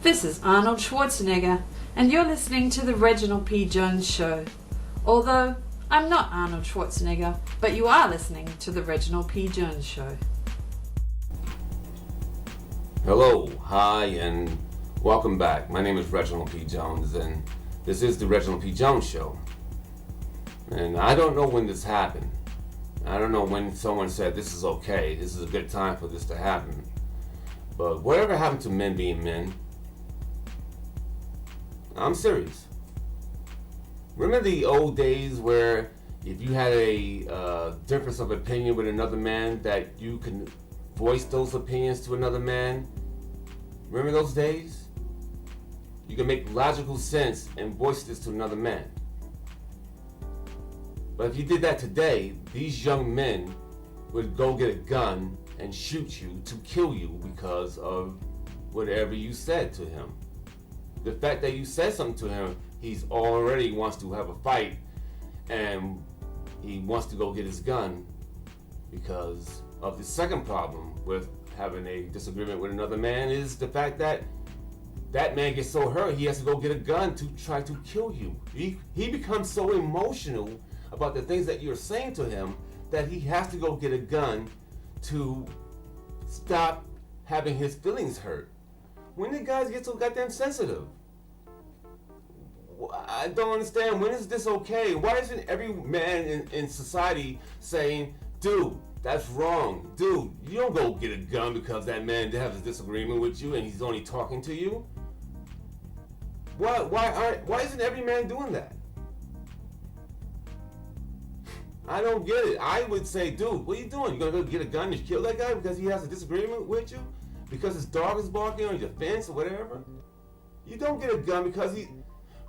This is Arnold Schwarzenegger, and you're listening to the Reginal P. Jones Show. Although, I'm not Arnold Schwarzenegger, but you are listening to the Reginal P. Jones Show. Hello, hi, and welcome back. My name is Reginald P. Jones, and this is the Reginald P. Jones Show. And I don't know when this happened. I don't know when someone said this is okay, this is a good time for this to happen. But whatever happened to men being men? I'm serious. Remember the old days where if you had a difference of opinion with another man that you can voice those opinions to another man? Remember those days? You can make logical sense and voice this to another man. But if you did that today, these young men would go get a gun and shoot you to kill you because of whatever you said to him. The fact that you said something to him, he's already wants to have a fight and he wants to go get his gun because of the second problem with having a disagreement with another man is the fact that that man gets so hurt he has to go get a gun to try to kill you. He becomes so emotional about the things that you're saying to him that he has to go get a gun to stop having his feelings hurt. When did guys get so goddamn sensitive? I don't understand. When is this okay? Why isn't every man in society saying, dude, that's wrong. Dude, you don't go get a gun because that man has a disagreement with you and he's only talking to you? Why isn't every man doing that? I don't get it. I would say, dude, what are you doing? You gonna go get a gun and kill that guy because he has a disagreement with you? Because his dog is barking on your fence or whatever? You don't get a gun because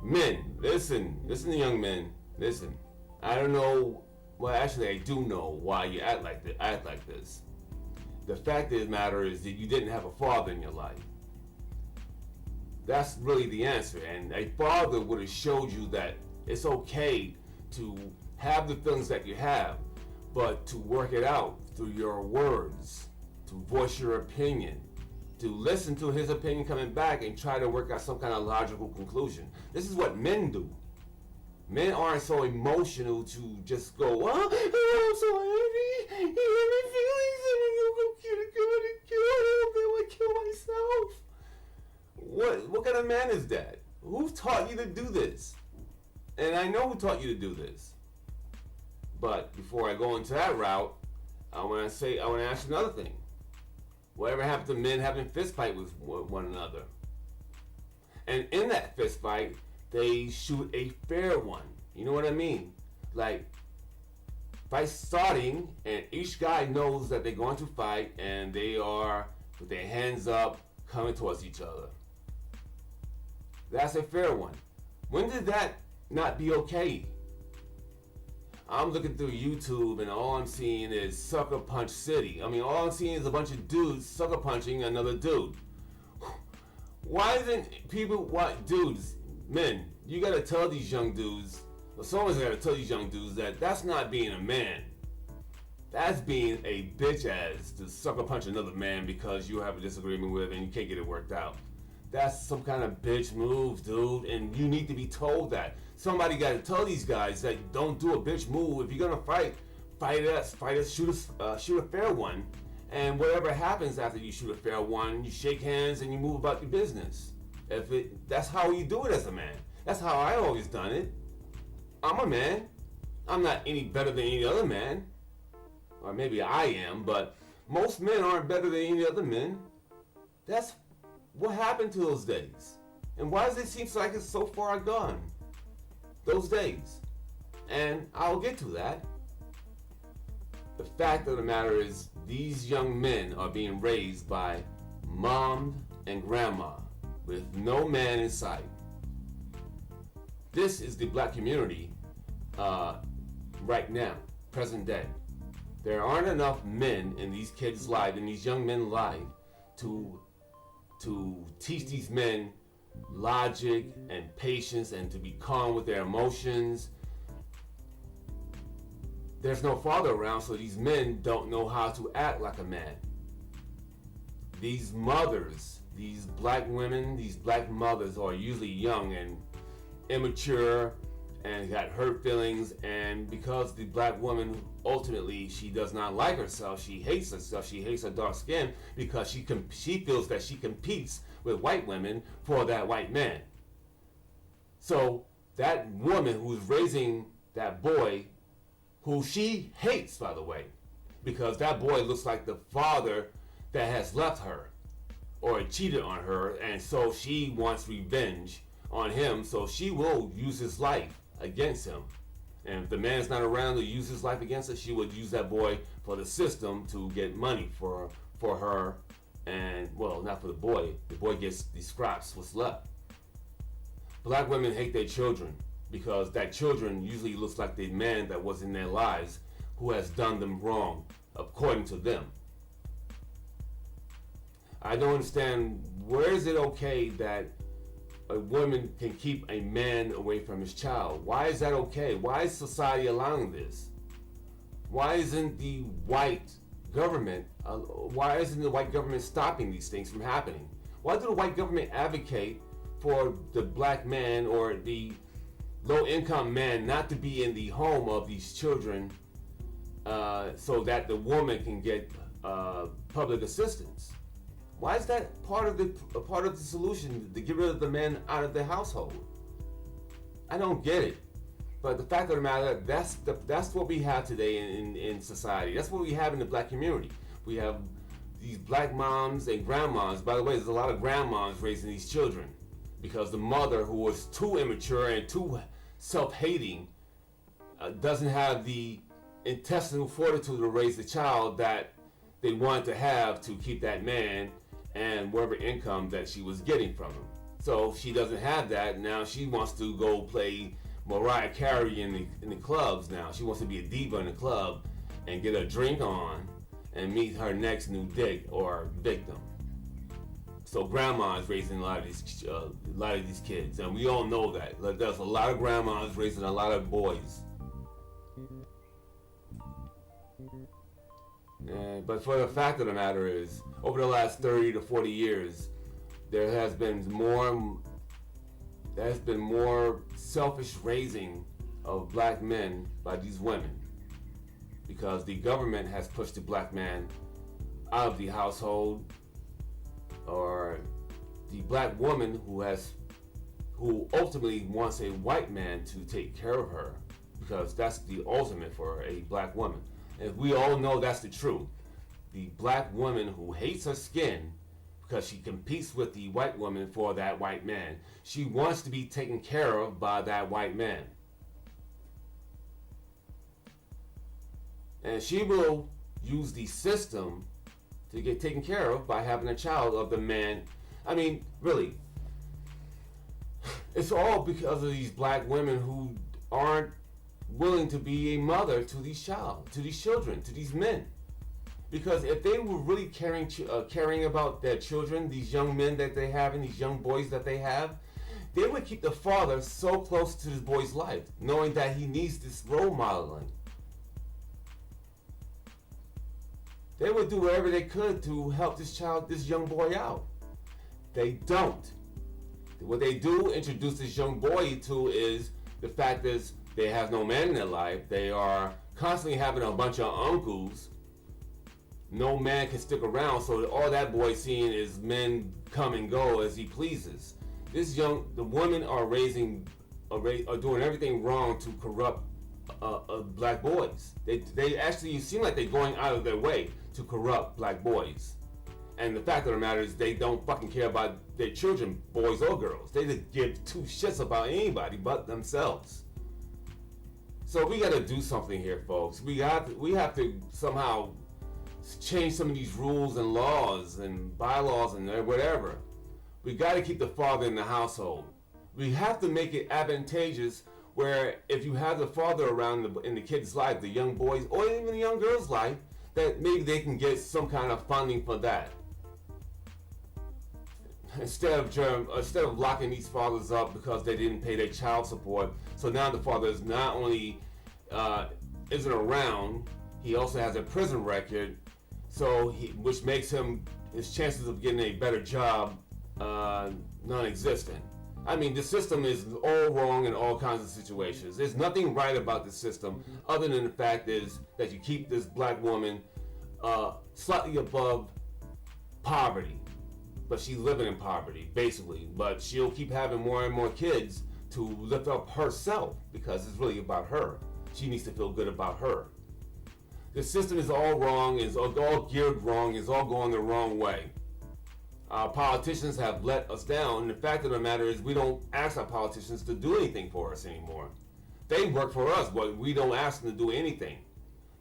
Men, listen, young men, listen. I don't know, well actually I do know why you act like this. The fact of the matter is that you didn't have a father in your life. That's really the answer, and a father would have showed you that it's okay to have the feelings that you have, but to work it out through your words, to voice your opinion, to listen to his opinion coming back and try to work out some kind of logical conclusion. This is what men do. Men aren't so emotional to just go, oh, I'm so angry, he hurt my feelings, and I'm gonna go get a gun and kill him, then I kill myself. What kind of man is that? Who taught you to do this? And I know who taught you to do this. But before I go into that route, I want to ask you another thing. Whatever happened to men having fist fight with one another? And in that fist fight, they shoot a fair one. You know what I mean? Like, fight starting, and each guy knows that they're going to fight, and they are with their hands up, coming towards each other. That's a fair one. When did that not be okay? I'm looking through YouTube and all I'm seeing is Sucker Punch City. I mean, all I'm seeing is a bunch of dudes sucker punching another dude. Why isn't dudes, men, you gotta tell these young dudes, or someone's gotta tell these young dudes that that's not being a man. That's being a bitch ass to sucker punch another man because you have a disagreement with and you can't get it worked out. That's some kind of bitch move, dude, and you need to be told that. Somebody got to tell these guys that don't do a bitch move. If you're gonna fight us, shoot a fair one, and whatever happens after you shoot a fair one, you shake hands and you move about your business. That's how you do it as a man. That's how I always done it. I'm a man. I'm not any better than any other man, or maybe I am, but most men aren't better than any other men. That's what happened to those days, and why does it seem like it's so far gone? Those days. And I'll get to that. The fact of the matter is these young men are being raised by mom and grandma with no man in sight. This is the black community right now, present day. There aren't enough men in these kids' lives, in these young men's lives, to teach these men logic and patience and to be calm with their emotions. There's no father around, so these men don't know how to act like a man. These mothers, these black women, these black mothers are usually young and immature and got hurt feelings, and because the black woman ultimately she does not like herself, she hates herself, she hates her dark skin because she feels that she competes with white women for that white man. So that woman who's raising that boy, who she hates, by the way, because that boy looks like the father that has left her or cheated on her, and so she wants revenge on him, so she will use his life against him. And if the man's not around to use his life against her, she would use that boy for the system to get money for her, and well, not for the boy. The boy gets the scraps, what's left. Black women hate their children because that children usually looks like the man that was in their lives who has done them wrong, according to them. I don't understand, where is it okay that a woman can keep a man away from his child? Why is that okay? Why is society allowing this? Why isn't the white government stopping these things from happening? Why do the white government advocate for the black man or the low-income man not to be in the home of these children so that the woman can get public assistance? Why is that part of the solution, to get rid of the men out of the household? I don't get it. But the fact of the matter, that's what we have today in society. That's what we have in the black community. We have these black moms and grandmas. By the way, there's a lot of grandmas raising these children because the mother, who was too immature and too self-hating, doesn't have the intestinal fortitude to raise the child that they wanted to have to keep that man and whatever income that she was getting from him. So she doesn't have that. Now she wants to go play Mariah Carey in the clubs now. She wants to be a diva in the club and get a drink on and meet her next new date or victim. So grandma's raising a lot of these kids, and we all know that. There's a lot of grandmas raising a lot of boys. But for the fact of the matter is, over the last 30 to 40 years, there has been more selfish raising of black men by these women, because the government has pushed the black man out of the household, or the black woman who ultimately wants a white man to take care of her, because that's the ultimate for a black woman. And we all know that's the truth. The black woman who hates her skin because she competes with the white woman for that white man. She wants to be taken care of by that white man. And she will use the system to get taken care of by having a child of the man. I mean, really, it's all because of these black women who aren't willing to be a mother to these children, to these men. Because if they were really caring about their children, these young men that they have and these young boys that they have, they would keep the father so close to this boy's life, knowing that he needs this role modeling. They would do whatever they could to help this young boy out. They don't. What they do introduce this young boy to is the fact is they have no man in their life. They are constantly having a bunch of uncles. No man can stick around, so all that boy's seeing is men come and go as he pleases. The women are doing everything wrong to corrupt black boys. They actually seem like they're going out of their way to corrupt black boys. And the fact of the matter is they don't fucking care about their children, boys or girls. They just give two shits about anybody but themselves. So we got to do something here, folks. We have to somehow change some of these rules and laws and bylaws and whatever. We got to keep the father in the household. We have to make it advantageous where if you have the father around in the kid's life, the young boys or even the young girl's life, that maybe they can get some kind of funding for that. Instead of locking these fathers up because they didn't pay their child support, so now the father is not only isn't around, he also has a prison record, which makes his chances of getting a better job non-existent. I mean, the system is all wrong in all kinds of situations. There's nothing right about the system other than the fact is that you keep this black woman slightly above poverty. But she's living in poverty, basically. But she'll keep having more and more kids to lift up herself because it's really about her. She needs to feel good about her. The system is all wrong, is all geared wrong, is all going the wrong way. Our politicians have let us down. The fact of the matter is we don't ask our politicians to do anything for us anymore. They work for us, but we don't ask them to do anything.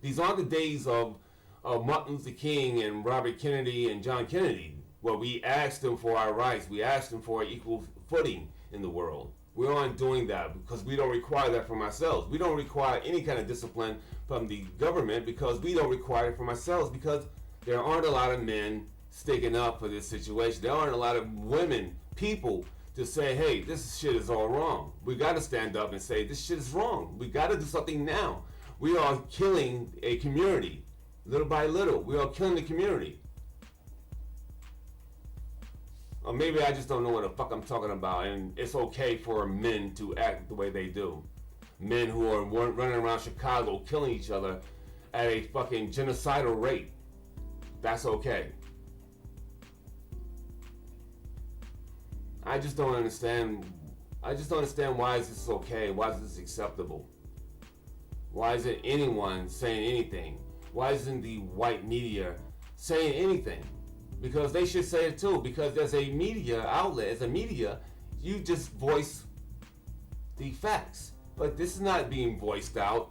These aren't the days of Martin Luther King and Robert Kennedy and John Kennedy, where we asked them for our rights. We asked them for equal footing in the world. We aren't doing that because we don't require that from ourselves. We don't require any kind of discipline from the government because we don't require it from ourselves because there aren't a lot of men sticking up for this situation. There aren't a lot of women, people to say, hey, this shit is all wrong. We got to stand up and say, this shit is wrong. We got to do something now. We are killing a community, little by little. We are killing the community. Or maybe I just don't know what the fuck I'm talking about, and it's okay for men to act the way they do. Men who are running around Chicago killing each other at a fucking genocidal rate. That's okay. I just don't understand why is this okay? Why is this acceptable? Why isn't anyone saying anything? Why isn't the white media saying anything? Because they should say it too. Because as a media outlet, as a media, you just voice the facts. But this is not being voiced out.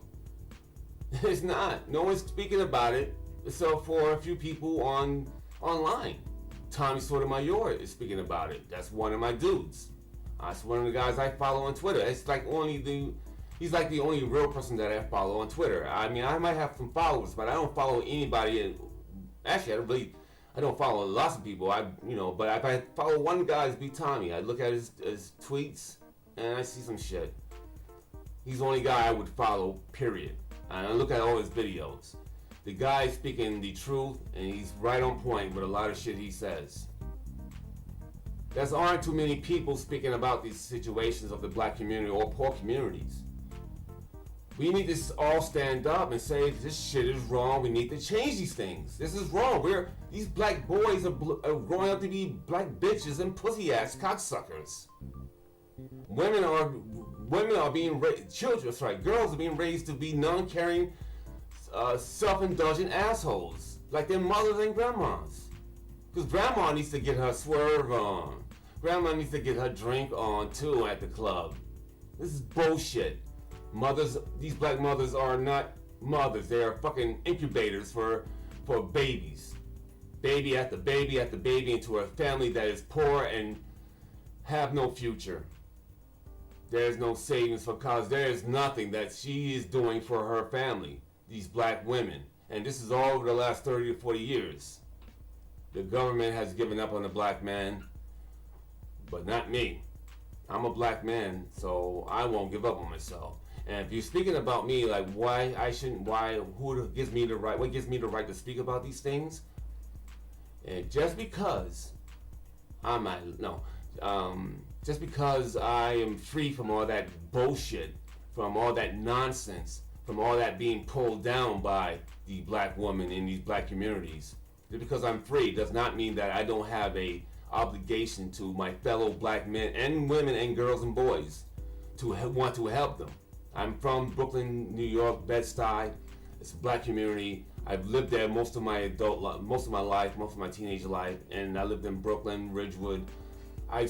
It's not. No one's speaking about it except for a few people online. Tommy Sotomayor is speaking about it. That's one of my dudes. That's one of the guys I follow on Twitter. It's like he's like the only real person that I follow on Twitter. I mean, I might have some followers, but I don't follow anybody. Actually, I don't follow lots of people. But if I follow one guy, it's be Tommy. I look at his tweets and I see some shit. He's the only guy I would follow, period. And I look at all his videos. The guy's speaking the truth, and he's right on point with a lot of shit he says. There aren't too many people speaking about these situations of the black community or poor communities. We need to all stand up and say, this shit is wrong. We need to change these things. This is wrong. These black boys are growing up to be black bitches and pussy ass cocksuckers. Women are being raised, girls are being raised to be non-caring, self-indulgent assholes, like their mothers and grandmas. Because grandma needs to get her swerve on. Grandma needs to get her drink on too at the club. This is bullshit. These black mothers are not mothers. They are fucking incubators for babies. Baby after baby after baby into a family that is poor and have no future. There's no savings for college. There is nothing that she is doing for her family. These black women. And this is all over the last 30 to 40 years. The government has given up on the black man, but not me. I'm a black man, so I won't give up on myself. And if you're speaking about me, like what gives me the right to speak about these things? And just because just because I am free from all that bullshit, from all that nonsense, from all that being pulled down by the black woman in these black communities, just because I'm free does not mean that I don't have a obligation to my fellow black men and women and girls and boys to want to help them. I'm from Brooklyn, New York, Bed-Stuy. It's a black community. I've lived there most of my teenage life, and I lived in Brooklyn, Ridgewood. I've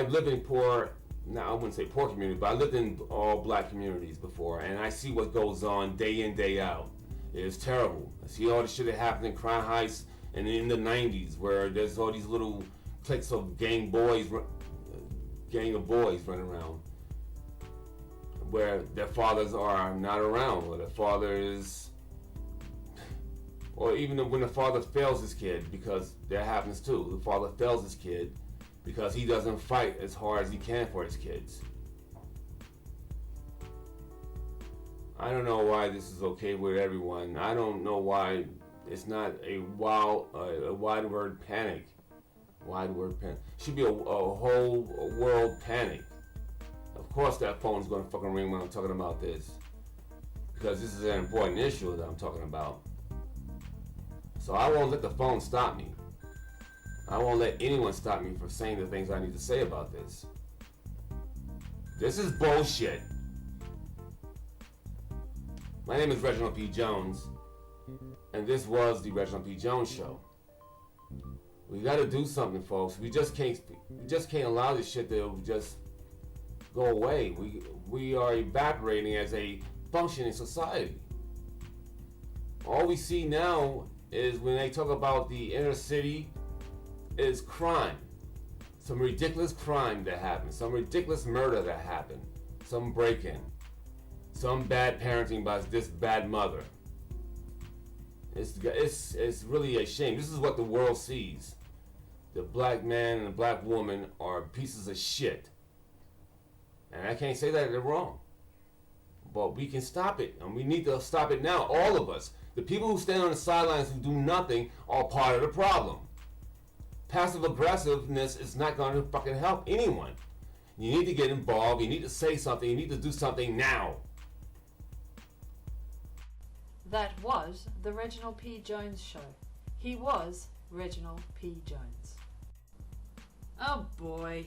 lived in I wouldn't say poor community, but I lived in all black communities before, and I see what goes on day in, day out. It is terrible. I see all the shit that happened in Crown Heights and in the 90s, where there's all these little cliques of gang of boys running around, where their fathers are not around, or their father is, or even when the father fails his kid, because that happens too. The father fails his kid because he doesn't fight as hard as he can for his kids. I don't know why this is okay with everyone. I don't know why it's not a wide word panic Wide word panic. Should be a whole world panic. Of course that phone's gonna fucking ring when I'm talking about this. Because this is an important issue that I'm talking about. So I won't let the phone stop me. I won't let anyone stop me from saying the things I need to say about this. This is bullshit. My name is Reginal P. Jones, and this was the Reginal P. Jones Show. We got to do something, folks. We just can't allow this shit to just go away. We are evaporating as a functioning society. All we see now is when they talk about the inner city is crime. Some ridiculous crime that happened, some ridiculous murder that happened, some break-in, some bad parenting by this bad mother. It's really a shame. This is what the world sees. The black man and the black woman are pieces of shit. And I can't say that they're wrong. But we can stop it, and we need to stop it now, all of us. The people who stand on the sidelines who do nothing are part of the problem. Passive aggressiveness is not going to fucking help anyone. You need to get involved, you need to say something, you need to do something now. That was the Reginal P. Jones Show. He was Reginal P. Jones. Oh boy.